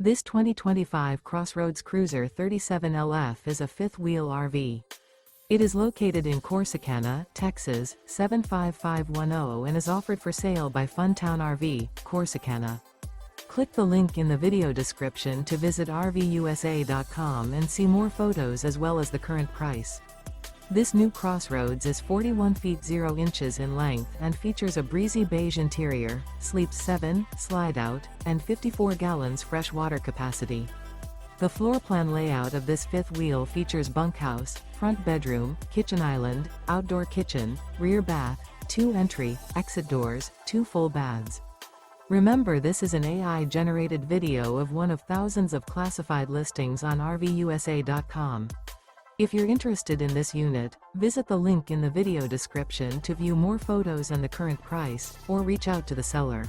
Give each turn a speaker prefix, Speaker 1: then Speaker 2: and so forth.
Speaker 1: This 2025 CrossRoads Cruiser 37LF is a fifth-wheel RV. It is located in Corsicana, Texas, 75510 and is offered for sale by Funtown RV, Corsicana. Click the link in the video description to visit RVUSA.com and see more photos as well as the current price. This new CrossRoads is 41 feet 0 inches in length and features a breezy beige interior, sleeps 7, slide-out, and 54 gallons fresh water capacity. The floor plan layout of this fifth wheel features bunkhouse, front bedroom, kitchen island, outdoor kitchen, rear bath, 2 entry, exit doors, 2 full baths. Remember, this is an AI-generated video of one of thousands of classified listings on RVUSA.com. If you're interested in this unit, visit the link in the video description to view more photos and the current price, or reach out to the seller.